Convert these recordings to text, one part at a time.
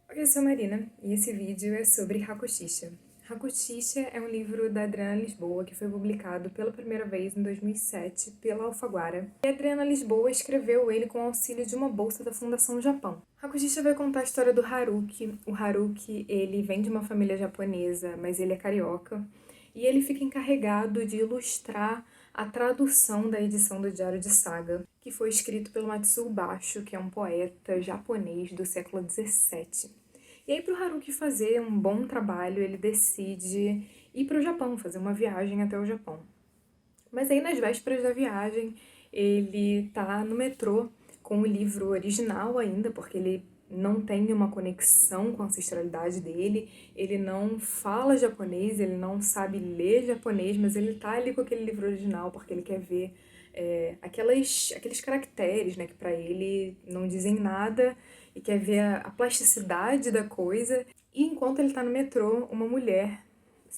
Oi, eu sou a Marina e esse vídeo é sobre Hakushisha. Hakushisha é um livro da Adriana Lisboa que foi publicado pela primeira vez em 2007 pela Alfaguara. E a Adriana Lisboa escreveu ele com o auxílio de uma bolsa da Fundação Japão. Hakushisha vai contar a história do Haruki. O Haruki, ele vem de uma família japonesa, mas ele é carioca. E ele fica encarregado de ilustrar a tradução da edição do Diário de Saga, que foi escrito pelo Matsuo Basho, que é um poeta japonês do século XVII. E aí, para o Haruki fazer um bom trabalho, ele decide ir para o Japão, fazer uma viagem até o Japão. Mas aí, nas vésperas da viagem, ele tá no metrô com o livro original ainda, porque ele não tem uma conexão com a ancestralidade dele, ele não fala japonês, ele não sabe ler japonês, mas ele tá ali com aquele livro original porque ele quer ver aqueles caracteres, né, que pra ele não dizem nada, e quer ver a plasticidade da coisa. E enquanto ele tá no metrô, uma mulher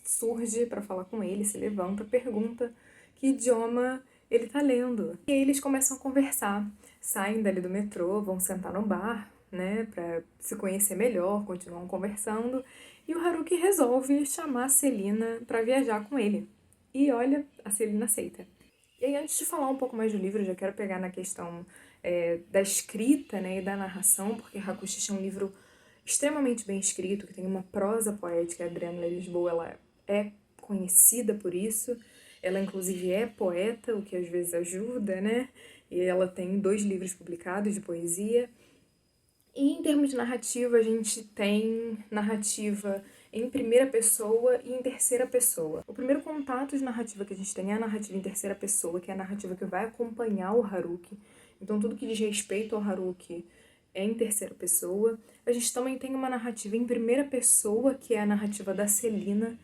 surge pra falar com ele, se levanta, pergunta que idioma ele tá lendo. E aí eles começam a conversar, saem dali do metrô, vão sentar no bar, né, pra se conhecer melhor, continuam conversando, e o Haruki resolve chamar a Celina pra viajar com ele. E olha, a Celina aceita. E aí, antes de falar um pouco mais do livro, eu já quero pegar na questão da escrita, né, e da narração, porque Hakushisha é um livro extremamente bem escrito, que tem uma prosa poética. A Adriana Lisboa, ela é conhecida por isso. Ela, inclusive, é poeta, o que às vezes ajuda, né? E ela tem 2 livros publicados de poesia. E em termos de narrativa, a gente tem narrativa em primeira pessoa e em terceira pessoa. O primeiro contato de narrativa que a gente tem é a narrativa em terceira pessoa, que é a narrativa que vai acompanhar o Haruki. Então, tudo que diz respeito ao Haruki é em terceira pessoa. A gente também tem uma narrativa em primeira pessoa, que é a narrativa da Celina.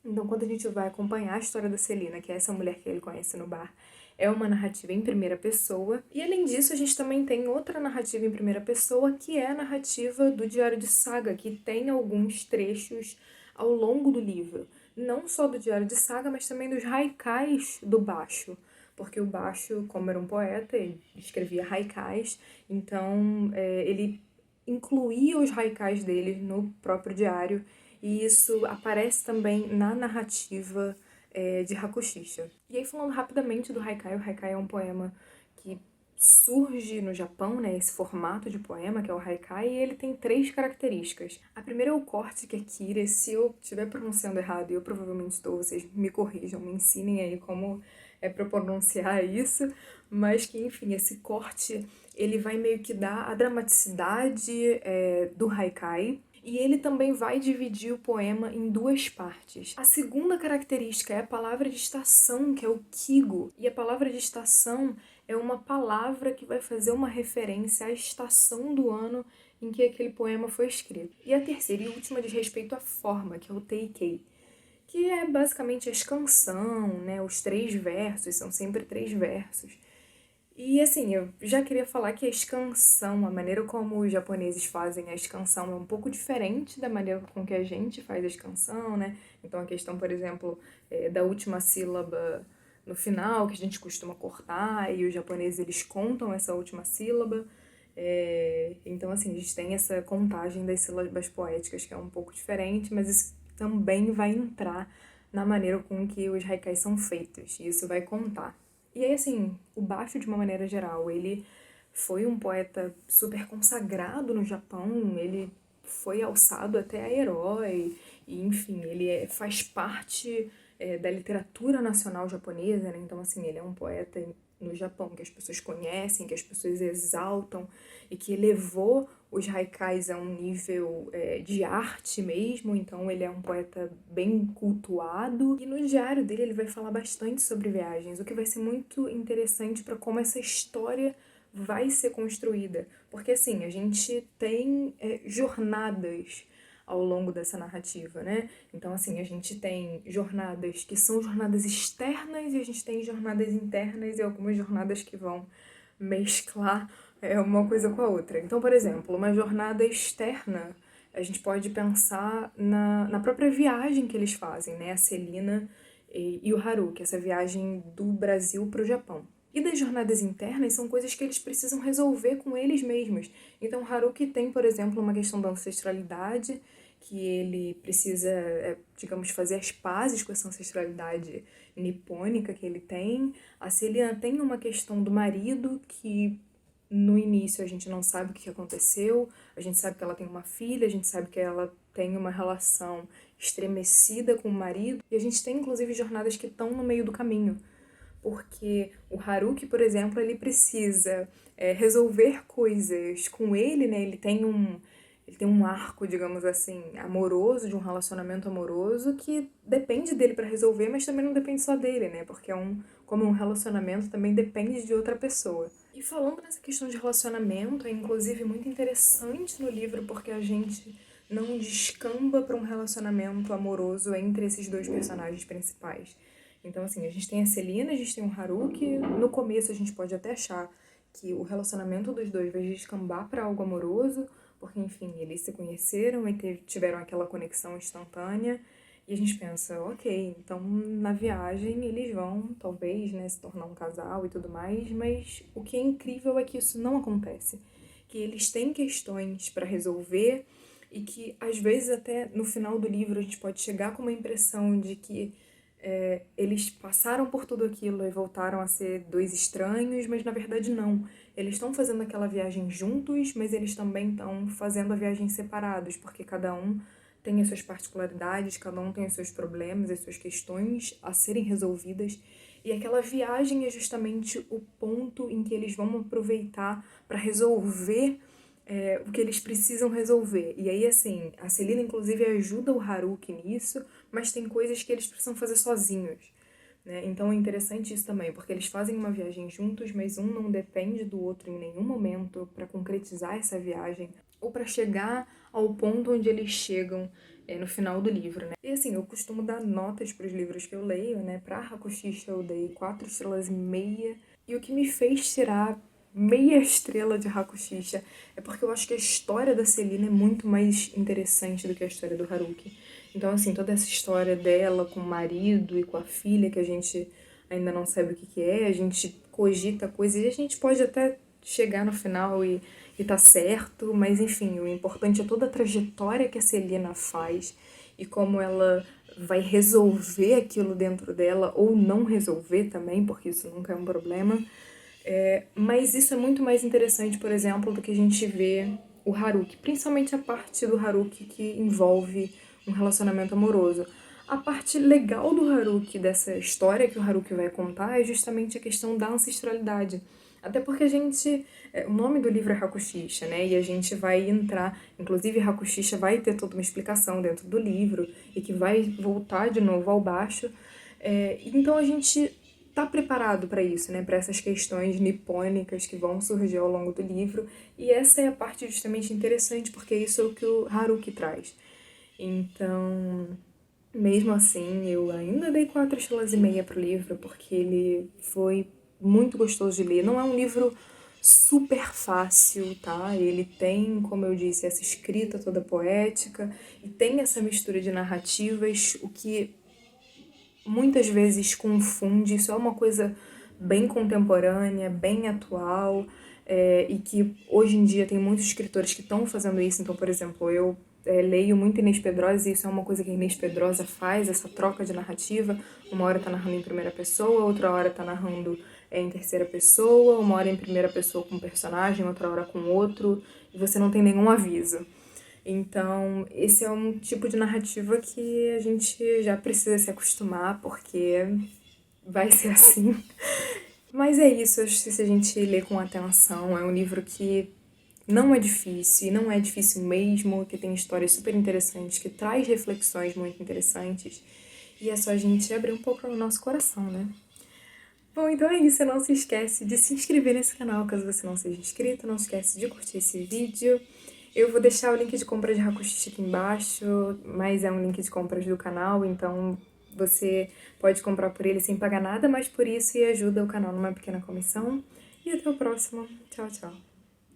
Então, quando a gente vai acompanhar a história da Celina, que é essa mulher que ele conhece no bar, é uma narrativa em primeira pessoa. E, além disso, a gente também tem outra narrativa em primeira pessoa, que é a narrativa do Diário de Saga, que tem alguns trechos ao longo do livro. Não só do Diário de Saga, mas também dos haikais do Basho. Porque o Basho, como era um poeta, ele escrevia haikais, então ele incluía os haikais dele no próprio diário, e isso aparece também na narrativa de Hakushisha. E aí, falando rapidamente do haikai, o haikai é um poema que surge no Japão, né, esse formato de poema, que é o haikai, e ele tem 3 características. A primeira é o corte, que é kire. Se eu estiver pronunciando errado, e eu provavelmente estou, vocês me corrijam, me ensinem aí como é para pronunciar isso, mas que, enfim, esse corte, ele vai meio que dar a dramaticidade do haikai, e ele também vai dividir o poema em 2 partes. A segunda característica é a palavra de estação, que é o kigo. E a palavra de estação é uma palavra que vai fazer uma referência à estação do ano em que aquele poema foi escrito. E a terceira e última diz respeito à forma, que é o teikei, que é basicamente a escansão, né? Os 3 versos, são sempre 3 versos. E assim, eu já queria falar que a escansão, a maneira como os japoneses fazem a escansão é um pouco diferente da maneira com que a gente faz a escansão, né? Então a questão, por exemplo, da última sílaba no final, que a gente costuma cortar, e os japoneses eles contam essa última sílaba. Então assim, a gente tem essa contagem das sílabas poéticas que é um pouco diferente, mas isso também vai entrar na maneira com que os haikais são feitos, e isso vai contar. E aí, assim, o Basho, de uma maneira geral, ele foi um poeta super consagrado no Japão, ele foi alçado até a herói, e enfim, ele faz parte da literatura nacional japonesa, né? Então, assim, ele é um poeta no Japão que as pessoas conhecem, que as pessoas exaltam, e que elevou os haikais a um nível de arte mesmo. Então ele é um poeta bem cultuado, e no diário dele ele vai falar bastante sobre viagens, o que vai ser muito interessante para como essa história vai ser construída, porque assim, a gente tem jornadas ao longo dessa narrativa, né? Então, assim, a gente tem jornadas que são jornadas externas, e a gente tem jornadas internas, e algumas jornadas que vão mesclar uma coisa com a outra. Então, por exemplo, uma jornada externa, a gente pode pensar na própria viagem que eles fazem, né? A Celina e o Haruki, essa viagem do Brasil para o Japão. E das jornadas internas são coisas que eles precisam resolver com eles mesmos. Então, Haruki tem, por exemplo, uma questão da ancestralidade, que ele precisa, digamos, fazer as pazes com essa ancestralidade nipônica que ele tem. A Celina tem uma questão do marido, que no início a gente não sabe o que aconteceu, a gente sabe que ela tem uma filha, a gente sabe que ela tem uma relação estremecida com o marido, e a gente tem inclusive jornadas que estão no meio do caminho. Porque o Haruki, por exemplo, ele precisa resolver coisas com ele, né? Ele tem um arco, digamos assim, amoroso, de um relacionamento amoroso que depende dele para resolver, mas também não depende só dele, né? Porque como um relacionamento também depende de outra pessoa. E falando nessa questão de relacionamento, é inclusive muito interessante no livro porque a gente não descamba para um relacionamento amoroso entre esses dois personagens principais. Então, assim, a gente tem a Celina, a gente tem o Haruki. No começo a gente pode até achar que o relacionamento dos dois vai descambar para algo amoroso, porque, enfim, eles se conheceram e tiveram aquela conexão instantânea. E a gente pensa, ok, então na viagem eles vão, talvez, né, se tornar um casal e tudo mais, mas o que é incrível é que isso não acontece. Que eles têm questões para resolver e que, às vezes, até no final do livro a gente pode chegar com uma impressão de que eles passaram por tudo aquilo e voltaram a ser dois estranhos, mas na verdade não. Eles estão fazendo aquela viagem juntos, mas eles também estão fazendo a viagem separados, porque cada um tem as suas particularidades, cada um tem os seus problemas, as suas questões a serem resolvidas. E aquela viagem é justamente o ponto em que eles vão aproveitar para resolver o que eles precisam resolver. E aí, assim, a Celina, inclusive, ajuda o Haruki nisso, mas tem coisas que eles precisam fazer sozinhos, né? Então é interessante isso também, porque eles fazem uma viagem juntos, mas um não depende do outro em nenhum momento para concretizar essa viagem ou para chegar ao ponto onde eles chegam no final do livro, né? E assim, eu costumo dar notas para os livros que eu leio, né? Para Hakushisha eu dei 4 estrelas e meia, e o que me fez tirar meia estrela de Hakushisha é porque eu acho que a história da Celina é muito mais interessante do que a história do Haruki. Então, assim, toda essa história dela com o marido e com a filha, que a gente ainda não sabe o que é, a gente cogita coisas e a gente pode até chegar no final e tá certo, mas enfim, o importante é toda a trajetória que a Celina faz e como ela vai resolver aquilo dentro dela ou não resolver também, porque isso nunca é um problema. Mas isso é muito mais interessante, por exemplo, do que a gente vê o Haruki, principalmente a parte do Haruki que envolve um relacionamento amoroso. A parte legal do Haruki, dessa história que o Haruki vai contar, é justamente a questão da ancestralidade. Até porque a gente. O nome do livro é Hakushisha, né? E a gente vai entrar. Inclusive, Hakushisha vai ter toda uma explicação dentro do livro e que vai voltar de novo ao baixo. Então a gente tá preparado para isso, né? Para essas questões nipônicas que vão surgir ao longo do livro. E essa é a parte justamente interessante, porque isso é o que o Haruki traz. Então, mesmo assim, eu ainda dei 4 estrelas e meia pro livro, porque ele foi muito gostoso de ler. Não é um livro super fácil, tá? Ele tem, como eu disse, essa escrita toda poética e tem essa mistura de narrativas, o que muitas vezes confunde. Isso é uma coisa bem contemporânea, bem atual, e que hoje em dia tem muitos escritores que estão fazendo isso. Então, por exemplo, eu leio muito Inês Pedrosa e isso é uma coisa que a Inês Pedrosa faz, essa troca de narrativa. Uma hora tá narrando em primeira pessoa, outra hora tá narrando em terceira pessoa, uma hora em primeira pessoa com um personagem, outra hora com outro, e você não tem nenhum aviso. Então, esse é um tipo de narrativa que a gente já precisa se acostumar, porque vai ser assim. Mas é isso, acho que se a gente lê com atenção, é um livro que não é difícil, e não é difícil mesmo, que tem histórias super interessantes, que traz reflexões muito interessantes, e é só a gente abrir um pouco o nosso coração, né? Bom, então é isso, não se esquece de se inscrever nesse canal caso você não seja inscrito, não se esquece de curtir esse vídeo. Eu vou deixar o link de compra de Hakushisha aqui embaixo, mas é um link de compras do canal, então você pode comprar por ele sem pagar nada mais por isso e ajuda o canal numa pequena comissão. E até o próximo. Tchau, tchau.